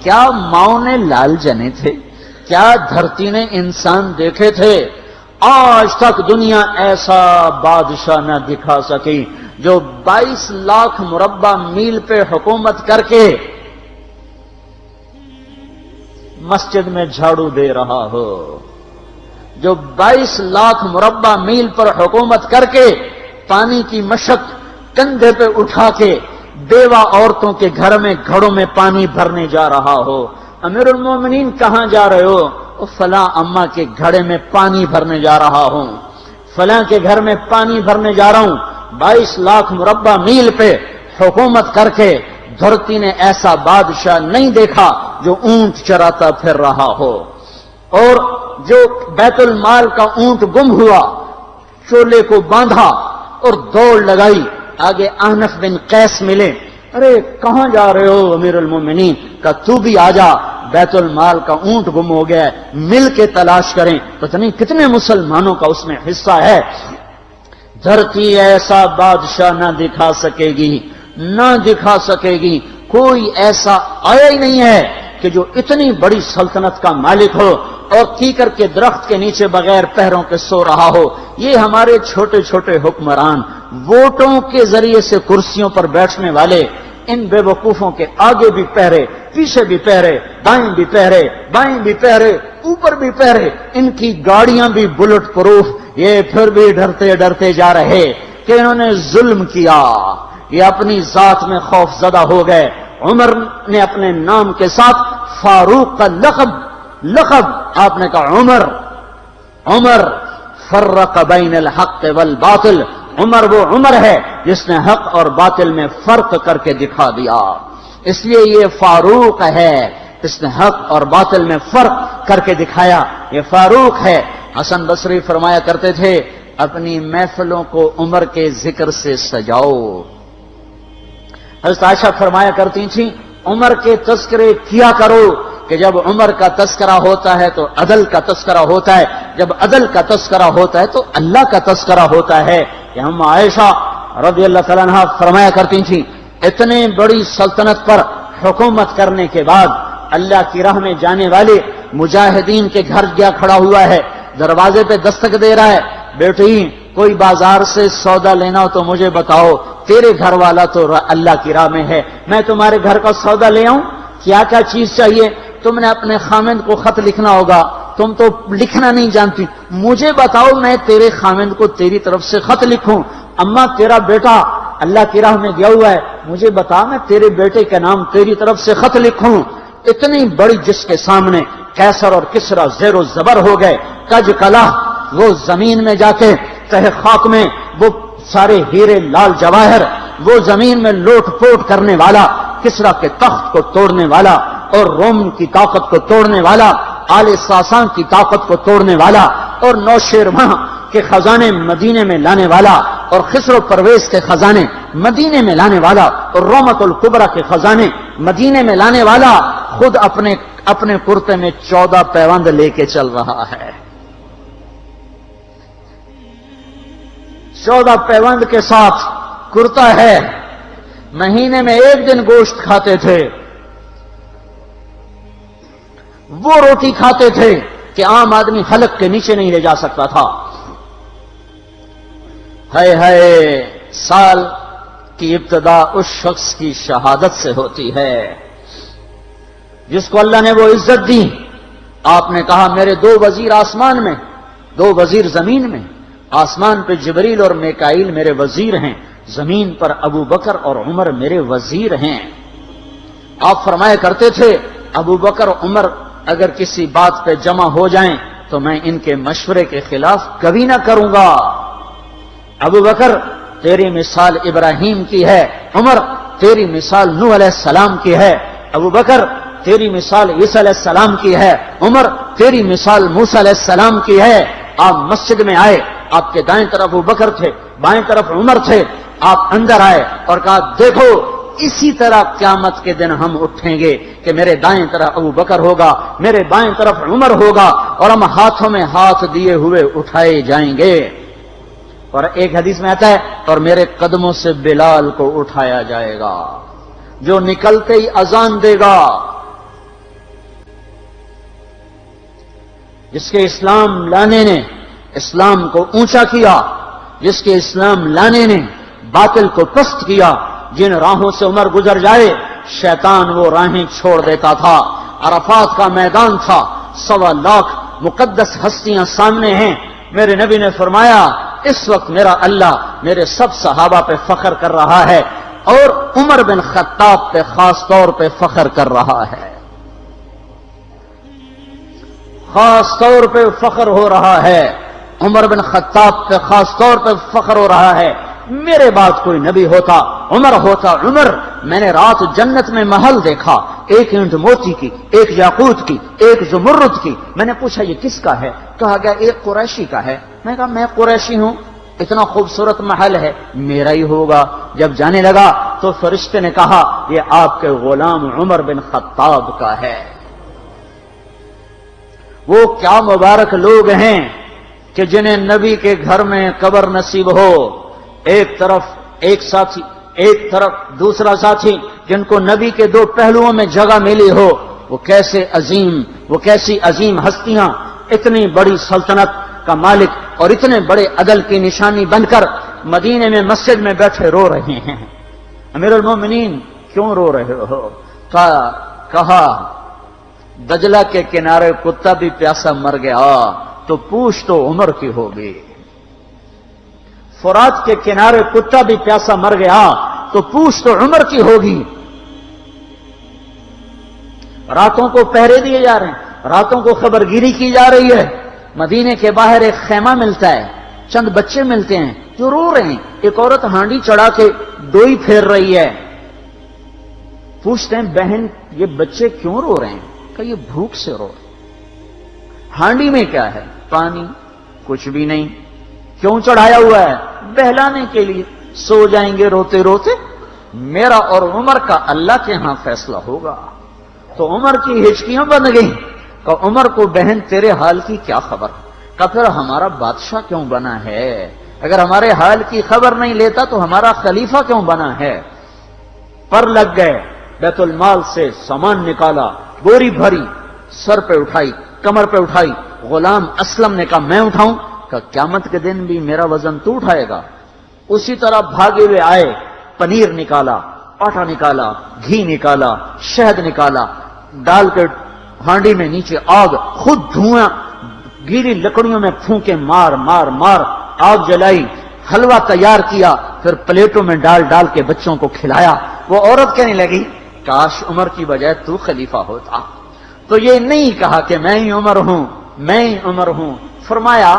کیا ماؤں نے لال جنے تھے؟ کیا دھرتی نے انسان دیکھے تھے؟ آج تک دنیا ایسا بادشاہ نہ دکھا سکی جو 22 لاکھ مربع میل پہ حکومت کر کے مسجد میں جھاڑو دے رہا ہو، جو 22 لاکھ مربع میل پر حکومت کر کے پانی کی مشق کندھے پہ اٹھا کے بیوہ عورتوں کے گھر میں گھڑوں میں پانی بھرنے جا رہا ہو۔ امیر المومنین کہاں جا رہے ہو؟ فلاں اماں کے گھڑے میں پانی بھرنے جا رہا ہوں، فلاں کے گھر میں پانی بھرنے جا رہا ہوں۔ 22 لاکھ مربع میل پہ حکومت کر کے دھرتی نے ایسا بادشاہ نہیں دیکھا جو اونٹ چراتا پھر رہا ہو، اور جو بیت المال کا اونٹ گم ہوا، چولے کو باندھا اور دوڑ لگائی، آگے احنف بن قیس ملے، ارے کہاں جا رہے ہو امیر المومنین؟ کہ تو بھی آجا، بیت المال کا اونٹ گم ہو گیا ہے، مل کے تلاش کریں۔ پتہ نہیں کتنے مسلمانوں کا اس میں حصہ ہے۔ دھرتی ایسا بادشاہ نہ دکھا سکے گی، نہ دکھا سکے گی، کوئی ایسا آیا ہی نہیں ہے کہ جو اتنی بڑی سلطنت کا مالک ہو اور کیکر کے درخت کے نیچے بغیر پہروں کے سو رہا ہو۔ یہ ہمارے چھوٹے چھوٹے حکمران، ووٹوں کے ذریعے سے کرسیوں پر بیٹھنے والے، ان بے وقوفوں کے آگے بھی پہرے، پیچھے بھی پہرے، دائیں بھی پہرے، بائیں بھی پہرے، اوپر بھی پہرے، ان کی گاڑیاں بھی بلٹ پروف، یہ پھر بھی ڈرتے ڈرتے جا رہے کہ انہوں نے ظلم کیا، یہ اپنی ذات میں خوف زدہ ہو گئے۔ عمر نے اپنے نام کے ساتھ فاروق کا لقب آپ نے کہا عمر فرق بین الحق والباطل، عمر وہ عمر ہے جس نے حق اور باطل میں فرق کر کے دکھا دیا، اس لیے یہ فاروق ہے، اس نے حق اور باطل میں فرق کر کے دکھایا، یہ فاروق ہے۔ حسن بصری فرمایا کرتے تھے اپنی محفلوں کو عمر کے ذکر سے سجاؤ۔ حضرت عائشہ فرمایا کرتی تھیں عمر کے تذکرے کیا کرو کہ جب عمر کا تذکرہ ہوتا ہے تو عدل کا تذکرہ ہوتا ہے، جب عدل کا تذکرہ ہوتا ہے تو اللہ کا تذکرہ ہوتا ہے۔ کہ ہم عائشہ رضی اللہ تعالیٰ عنہا فرمایا کرتی تھیں اتنے بڑی سلطنت پر حکومت کرنے کے بعد اللہ کی راہ میں جانے والے مجاہدین کے گھر گیا کھڑا ہوا ہے، دروازے پہ دستک دے رہا ہے، بیٹی کوئی بازار سے سودا لینا ہو تو مجھے بتاؤ، تیرے گھر والا تو اللہ کی راہ میں ہے، میں تمہارے گھر کا سودا لے آؤں، کیا کیا چیز چاہیے؟ تم نے اپنے خامند کو خط لکھنا ہوگا، تم تو لکھنا نہیں جانتی، مجھے بتاؤ میں تیرے خامند کو تیری طرف سے خط لکھوں۔ اماں تیرا بیٹا اللہ کی راہ میں گیا ہوا ہے، مجھے بتا میں تیرے بیٹے کے نام تیری طرف سے خط لکھوں۔ اتنی بڑی جس کے سامنے قیصر اور کسرا زیر و زبر ہو گئے، کج کلا، وہ زمین میں جا کے تہ خاک میں وہ سارے ہیرے لال جواہر، وہ زمین میں لوٹ پوٹ کرنے والا، کسرا کے تخت کو توڑنے والا اور روم کی طاقت کو توڑنے والا، آل ساسان کی طاقت کو توڑنے والا اور نوشیروان کے خزانے مدینے میں لانے والا اور خسرو پرویز کے خزانے مدینے میں لانے والا اور رومت الکبرا کے خزانے مدینے میں لانے والا خود اپنے کرتے میں 14 پیوند لے کے چل رہا ہے۔ 14 پیوند کے ساتھ کرتا ہے، مہینے میں 1 دن گوشت کھاتے تھے، وہ روٹی کھاتے تھے کہ عام آدمی حلق کے نیچے نہیں لے جا سکتا تھا۔ ہے سال کی ابتدا اس شخص کی شہادت سے ہوتی ہے جس کو اللہ نے وہ عزت دی۔ آپ نے کہا میرے 2 وزیر آسمان میں، 2 وزیر زمین میں، آسمان پہ جبریل اور میکائیل میرے وزیر ہیں، زمین پر ابو بکر اور عمر میرے وزیر ہیں۔ آپ فرمایا کرتے تھے ابو بکر عمر اگر کسی بات پہ جمع ہو جائیں تو میں ان کے مشورے کے خلاف کبھی نہ کروں گا۔ ابو بکر تیری مثال ابراہیم کی ہے، عمر تیری مثال نوح علیہ السلام کی ہے، ابو بکر تیری مثال عیسیٰ علیہ السلام کی ہے، عمر تیری مثال موسیٰ علیہ السلام کی ہے۔ آپ مسجد میں آئے، آپ کے دائیں طرف ابو بکر تھے، بائیں طرف عمر تھے، آپ اندر آئے اور کہا دیکھو اسی طرح قیامت کے دن ہم اٹھیں گے کہ میرے دائیں طرف ابو بکر ہوگا، میرے بائیں طرف عمر ہوگا اور ہم ہاتھوں میں ہاتھ دیے ہوئے اٹھائے جائیں گے۔ اور ایک حدیث میں آتا ہے اور میرے قدموں سے بلال کو اٹھایا جائے گا جو نکلتے ہی اذان دے گا، جس کے اسلام لانے نے اسلام کو اونچا کیا، جس کے اسلام لانے نے باطل کو پست کیا، جن راہوں سے عمر گزر جائے شیطان وہ راہیں چھوڑ دیتا تھا۔ عرفات کا میدان تھا، 1.25 لاکھ مقدس ہستیاں سامنے ہیں۔ میرے نبی نے فرمایا اس وقت میرا اللہ میرے سب صحابہ پہ فخر کر رہا ہے اور عمر بن خطاب پہ خاص طور پہ فخر کر رہا ہے، خاص طور پہ فخر ہو رہا ہے، عمر بن خطاب پہ خاص طور پہ فخر ہو رہا ہے۔ میرے بعد کوئی نبی ہوتا عمر ہوتا۔ عمر، میں نے رات جنت میں محل دیکھا، ایک اینٹ موتی کی، ایک یاقوت کی، ایک زمرد کی۔ میں نے پوچھا یہ کس کا ہے؟ کہا گیا ایک قریشی کا ہے۔ میں نے کہا میں قریشی ہوں، اتنا خوبصورت محل ہے، میرا ہی ہوگا۔ جب جانے لگا تو فرشتے نے کہا یہ آپ کے غلام عمر بن خطاب کا ہے۔ وہ کیا مبارک لوگ ہیں کہ جنہیں نبی کے گھر میں قبر نصیب ہو، ایک طرف ایک ساتھی، ایک طرف دوسرا ساتھی، جن کو نبی کے دو پہلوؤں میں جگہ ملی ہو۔ وہ کیسی عظیم ہستیاں، اتنی بڑی سلطنت کا مالک اور اتنے بڑے عدل کی نشانی بن کر مدینے میں مسجد میں بیٹھے رو رہے ہیں۔ امیر المومنین کیوں رو رہے ہو؟ کہا دجلہ کے کنارے کتا بھی پیاسا مر گیا تو پوچھ تو عمر کی ہوگی، فرات کے کنارے کتا بھی پیاسا مر گیا تو پوچھ تو عمر کی ہوگی۔ راتوں کو پہرے دیے جا رہے ہیں، راتوں کو خبرگیری کی جا رہی ہے۔ مدینے کے باہر ایک خیمہ ملتا ہے، چند بچے ملتے ہیں جو رو رہے ہیں۔ ایک عورت ہانڈی چڑھا کے ڈوئی پھیر رہی ہے۔ پوچھتے ہیں بہن یہ بچے کیوں رو رہے ہیں؟ کہ یہ بھوک سے رو رہے ہیں۔ ہانڈی میں کیا ہے؟ پانی، کچھ بھی نہیں۔ کیوں چڑھایا ہوا ہے؟ بہلانے کے لیے، سو جائیں گے روتے روتے۔ میرا اور عمر کا اللہ کے ہاں فیصلہ ہوگا۔ تو عمر کی ہچکیاں بن گئیں کہ عمر کو بہن تیرے حال کی کیا خبر؟ کہ پھر ہمارا بادشاہ کیوں بنا ہے؟ اگر ہمارے حال کی خبر نہیں لیتا تو ہمارا خلیفہ کیوں بنا ہے؟ پر لگ گئے، بیت المال سے سامان نکالا، بوری بھری، سر پہ اٹھائی، کمر پہ اٹھائی۔ غلام اسلم نے کہا میں اٹھاؤں؟ کہ قیامت کے دن بھی میرا وزن تو اٹھائے گا۔ اسی طرح بھاگے ہوئے آئے، پنیر نکالا، آٹا نکالا، گھی نکالا، شہد نکالا، ڈال کے ہانڈی میں نیچے آگ، خود دھواں، گیلی لکڑیوں میں پھونکے مار مار مار آگ جلائی، حلوہ تیار کیا، پھر پلیٹوں میں ڈال ڈال کے بچوں کو کھلایا۔ وہ عورت کہنے لگی کاش عمر کی بجائے تو خلیفہ ہوتا۔ تو یہ نہیں کہا کہ میں ہی عمر ہوں، میں ہی عمر ہوں۔ فرمایا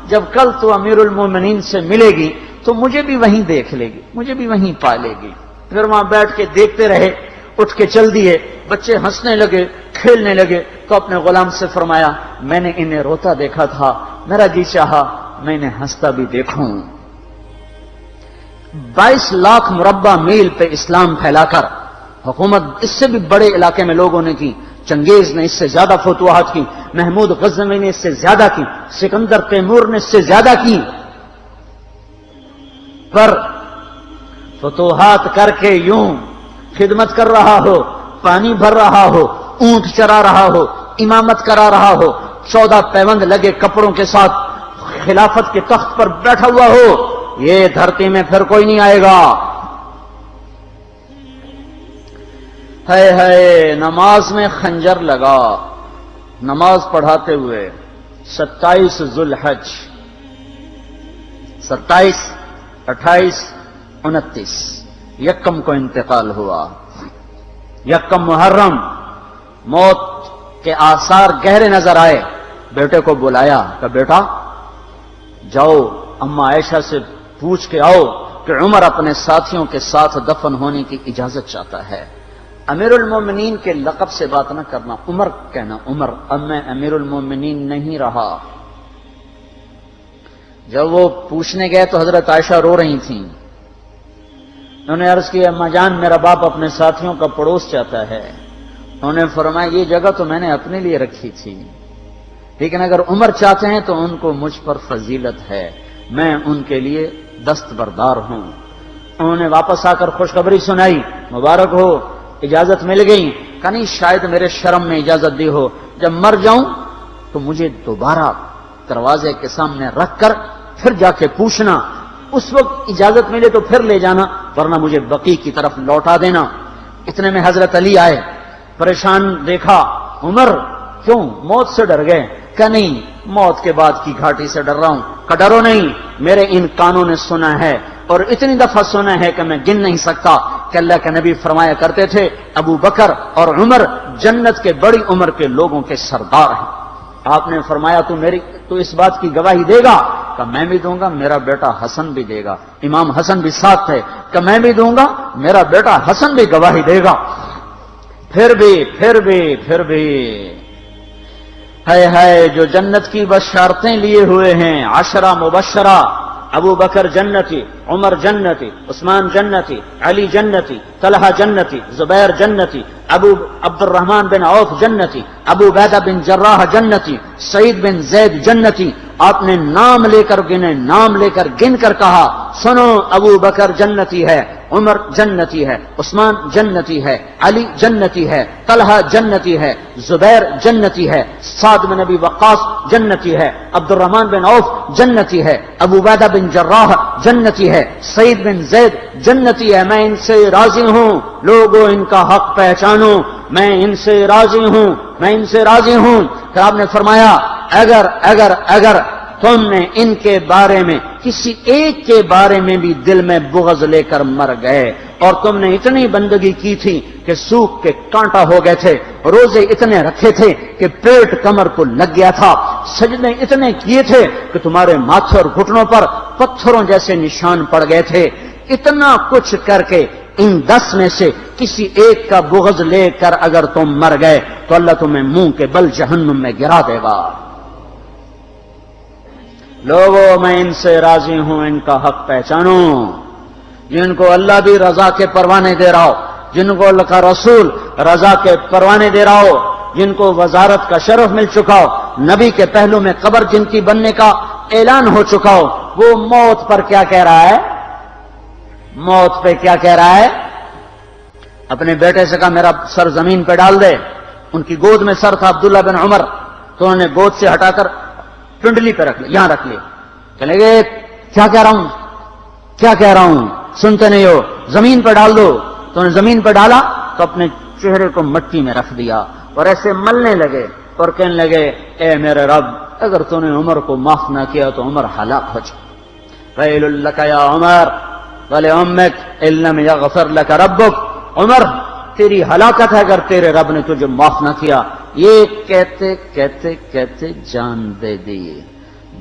جب کل تو امیر المومنین سے ملے گی تو مجھے بھی وہیں دیکھ لے گی، مجھے بھی وہیں پا لے گی۔ پھر وہاں بیٹھ کے دیکھتے رہے، اٹھ کے چل دیے۔ بچے ہنسنے لگے، کھیلنے لگے تو اپنے غلام سے فرمایا میں نے انہیں روتا دیکھا تھا، میرا جی چاہا میں انہیں ہنستا بھی دیکھوں۔ 22 لاکھ مربع میل پہ اسلام پھیلا کر حکومت اس سے بھی بڑے علاقے میں لوگوں نے کی۔ چنگیز نے اس سے زیادہ فتوحات کی، محمود غزنوی نے اس سے زیادہ کی، سکندر تیمور نے اس سے زیادہ کی۔ پر فتوحات کر کے یوں خدمت کر رہا ہو، پانی بھر رہا ہو، اونٹ چرا رہا ہو، امامت کرا رہا ہو، 14 پیوند لگے کپڑوں کے ساتھ خلافت کے تخت پر بیٹھا ہوا ہو، یہ دھرتی میں پھر کوئی نہیں آئے گا۔ ہے نماز میں خنجر لگا، نماز پڑھاتے ہوئے 27 ذوالحج، 27، 28، 29 یکم کو انتقال ہوا۔ یکم محرم موت کے آثار گہرے نظر آئے۔ بیٹے کو بلایا کہ بیٹا جاؤ اما عائشہ سے پوچھ کے آؤ کہ عمر اپنے ساتھیوں کے ساتھ دفن ہونے کی اجازت چاہتا ہے۔ امیر المومنین کے لقب سے بات نہ کرنا، عمر کہنا، عمر اب میں امیر المومنین نہیں رہا۔ جب وہ پوچھنے گئے تو حضرت عائشہ رو رہی تھیں۔ انہوں نے عرض کیا اما جان میرا باپ اپنے ساتھیوں کا پڑوس چاہتا ہے۔ انہوں نے فرمایا یہ جگہ تو میں نے اپنے لیے رکھی تھی، لیکن اگر عمر چاہتے ہیں تو ان کو مجھ پر فضیلت ہے، میں ان کے لیے دستبردار ہوں۔ انہوں نے واپس آ کر خوشخبری سنائی، مبارک ہو اجازت مل گئی۔ کہ نہیں شاید میرے شرم میں اجازت دی ہو، جب مر جاؤں تو مجھے دوبارہ دروازے کے سامنے رکھ کر پھر جا کے پوچھنا، اس وقت اجازت ملے تو پھر لے جانا، ورنہ مجھے بقیع کی طرف لوٹا دینا۔ اتنے میں حضرت علی آئے، پریشان دیکھا، عمر کیوں موت سے ڈر گئے؟ کہ نہیں، موت کے بعد کی گھاٹی سے ڈر رہا ہوں۔ کہ ڈرو نہیں، میرے ان کانوں نے سنا ہے اور اتنی دفعہ سنا ہے کہ میں گن نہیں سکتا کہ اللہ کے نبی فرمایا کرتے تھے ابو بکر اور عمر جنت کے بڑی عمر کے لوگوں کے سردار ہیں۔ آپ نے فرمایا تو اس بات کی گواہی دے گا؟ کہ میں بھی دوں گا، میرا بیٹا حسن بھی دے گا۔ امام حسن بھی ساتھ تھے۔ کہ میں بھی دوں گا، میرا بیٹا حسن بھی گواہی دے گا۔ پھر بھی ہے جو جنت کی بشارتیں لیے ہوئے ہیں، 10 مبشرہ، ابو بکر جنتی، عمر جنتی، عثمان جنتی، علی جنتی، طلحہ جنتی، زبیر جنتی، ابو عبد الرحمن بن عوف جنتی، ابو عبیدہ بن جراح جنتی، سعید بن زید جنتی۔ آپ نے نام لے کر گنے، نام لے کر گن کر کہا، سنو ابو بکر جنتی ہے، عمر جنتی ہے، عثمان جنتی ہے، علی جنتی ہے، طلحہ جنتی ہے، زبیر جنتی ہے، سعد بن ابی وقاص جنتی ہے، عبد الرحمن بن عوف جنتی ہے، ابو عبیدہ بن جراح جنتی ہے، سعید بن زید جنتی ہے۔ میں ان سے راضی ہوں، لوگوں ان کا حق پہچانو، میں ان سے راضی ہوں، میں ان سے راضی ہوں۔ پھر آپ نے فرمایا اگر تم نے ان کے بارے میں کسی ایک کے بارے میں بھی دل میں بغض لے کر مر گئے، اور تم نے اتنی بندگی کی تھی کہ سوکھ کے کانٹا ہو گئے تھے، روزے اتنے رکھے تھے کہ پیٹ کمر کو لگ گیا تھا، سجدے اتنے کیے تھے کہ تمہارے ماتھے اور گھٹنوں پر پتھروں جیسے نشان پڑ گئے تھے، اتنا کچھ کر کے ان 10 میں سے کسی ایک کا بغض لے کر اگر تم مر گئے تو اللہ تمہیں منہ کے بل جہنم میں گرا دے گا۔ لوگوں میں ان سے راضی ہوں، ان کا حق پہچانو، جن کو اللہ بھی رضا کے پروانے دے رہا ہو، جن کو اللہ کا رسول رضا کے پروانے دے رہا ہو، جن کو وزارت کا شرف مل چکا ہو، نبی کے پہلو میں قبر جن کی بننے کا اعلان ہو چکا ہو، وہ موت پر کیا کہہ رہا ہے؟ موت پہ کیا کہہ رہا ہے؟ اپنے بیٹے سے کہا میرا سر زمین پہ ڈال دے۔ ان کی گود میں سر تھا عبداللہ بن عمر، تو انہوں نے گود سے ہٹا کر پنڈلی پہ رکھ لیا، یہاں رکھ لیا۔ چلے گئے، کیا کہہ رہا ہوں سنتے نہیں ہو، زمین پہ ڈال دو۔ تو انہوں نے زمین پہ ڈالا تو اپنے چہرے کو مٹی میں رکھ دیا اور ایسے ملنے لگے اور کہنے لگے، اے میرے رب، اگر تو نے عمر کو معاف نہ کیا تو عمر ہلاک ہو جائے۔ ویل لک یا عمر ولامک ان لم یغفر لک ربک، عمر تیری ہلاکت ہے اگر تیرے رب نے تجھے معاف نہ کیا۔ یہ کہتے کہتے کہتے جان دے دی۔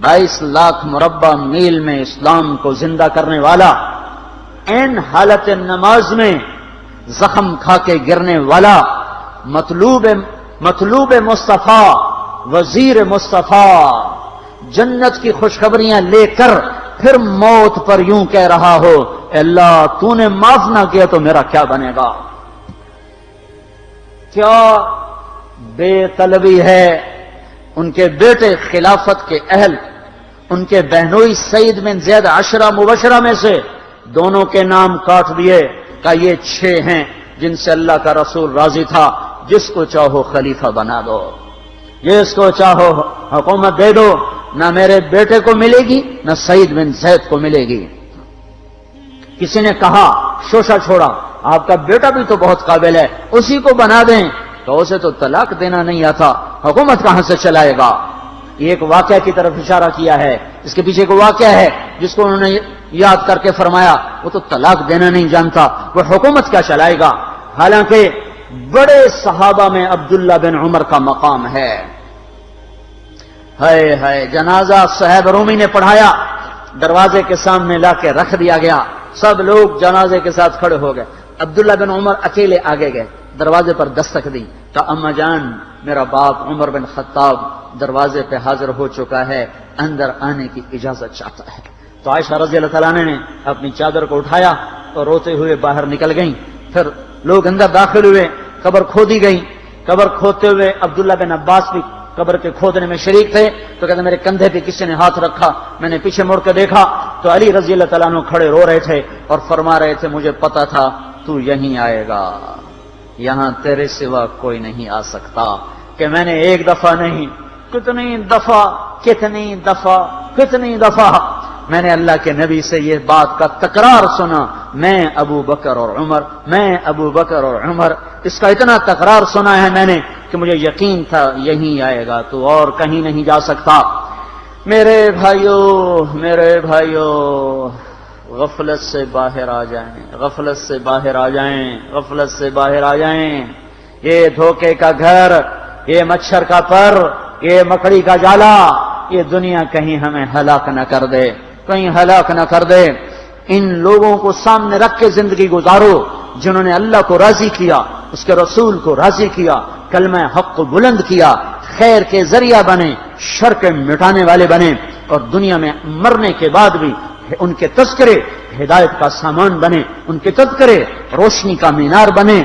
22 لاکھ مربع میل میں اسلام کو زندہ کرنے والا، این حالت نماز میں زخم کھا کے گرنے والا، مطلوب مصطفیٰ، وزیر مصطفیٰ، جنت کی خوشخبریاں لے کر پھر موت پر یوں کہہ رہا ہو، اے اللہ تو نے معاف نہ کیا تو میرا کیا بنے گا؟ کیا بے طلبی ہے۔ ان کے بیٹے خلافت کے اہل، ان کے بہنوئی سعید بن زید 10 مبشرہ میں سے دونوں کے نام کاٹ دیے، کہ یہ 6 ہیں جن سے اللہ کا رسول راضی تھا، جس کو چاہو خلیفہ بنا دو، جس کو چاہو حکومت دے دو، نہ میرے بیٹے کو ملے گی نہ سعید بن زید کو ملے گی۔ کسی نے کہا شوشہ چھوڑا، آپ کا بیٹا بھی تو بہت قابل ہے، اسی کو بنا دیں۔ تو اسے تو طلاق دینا نہیں آتا، حکومت کہاں سے چلائے گا؟ یہ ایک واقعہ کی طرف اشارہ کیا ہے، اس کے پیچھے ایک واقعہ ہے جس کو انہوں نے یاد کر کے فرمایا، وہ تو طلاق دینا نہیں جانتا، وہ حکومت کیا چلائے گا؟ حالانکہ بڑے صحابہ میں عبداللہ بن عمر کا مقام ہے۔ ہے جنازہ صہیب رومی نے پڑھایا، دروازے کے سامنے لا کے رکھ دیا گیا، سب لوگ جنازے کے ساتھ کھڑے ہو گئے، عبداللہ بن عمر اکیلے آگے گئے، دروازے پر دستک دی تو اما جان میرا باپ عمر بن خطاب دروازے پہ حاضر ہو چکا ہے، اندر آنے کی اجازت چاہتا ہے۔ تو عائشہ رضی اللہ تعالیٰ نے اپنی چادر کو اٹھایا اور روتے ہوئے باہر نکل گئیں۔ پھر لوگ اندر داخل ہوئے، قبر کھودی گئی، قبر کھودتے ہوئے عبداللہ بن عباس بھی قبر کے کھودنے میں شریک تھے، تو کہتے میرے کندھے پہ کسی نے ہاتھ رکھا، میں نے پیچھے مڑ کے دیکھا تو علی رضی اللہ تعالیٰ عنہ کھڑے رو رہے تھے اور فرما رہے تھے مجھے پتا تھا تو یہیں آئے گا، یہاں تیرے سوا کوئی نہیں آ سکتا، کہ میں نے ایک دفعہ نہیں کتنی دفعہ میں نے اللہ کے نبی سے یہ بات کا تکرار سنا، میں ابو بکر اور عمر، اس کا اتنا تکرار سنا ہے میں نے کہ مجھے یقین تھا یہیں آئے گا، تو اور کہیں نہیں جا سکتا۔ میرے بھائیو غفلت سے باہر آ جائیں، یہ دھوکے کا گھر، یہ مچھر کا پر، یہ مکڑی کا جالا، یہ دنیا کہیں ہمیں ہلاک نہ کر دے۔ ان لوگوں کو سامنے رکھ کے زندگی گزارو جنہوں نے اللہ کو راضی کیا، اس کے رسول کو راضی کیا، کلمہ حق کو بلند کیا، خیر کے ذریعہ بنے، شر کے مٹانے والے بنے، اور دنیا میں مرنے کے بعد بھی ان کے تذکرے ہدایت کا سامان بنے، ان کے تذکرے روشنی کا مینار بنے۔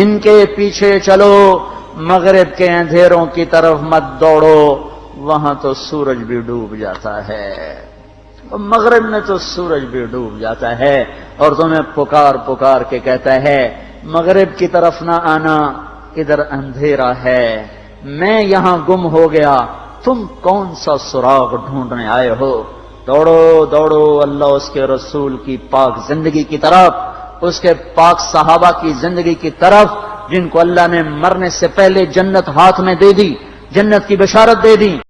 ان کے پیچھے چلو، مغرب کے اندھیروں کی طرف مت دوڑو، وہاں تو سورج بھی ڈوب جاتا ہے، مغرب میں تو سورج بھی ڈوب جاتا ہے، اور تمہیں پکار کے کہتا ہے مغرب کی طرف نہ آنا، ادھر اندھیرا ہے، میں یہاں گم ہو گیا، تم کون سا سراغ ڈھونڈنے آئے ہو؟ دوڑو اللہ اس کے رسول کی پاک زندگی کی طرف، اس کے پاک صحابہ کی زندگی کی طرف، جن کو اللہ نے مرنے سے پہلے جنت ہاتھ میں دے دی، جنت کی بشارت دے دی۔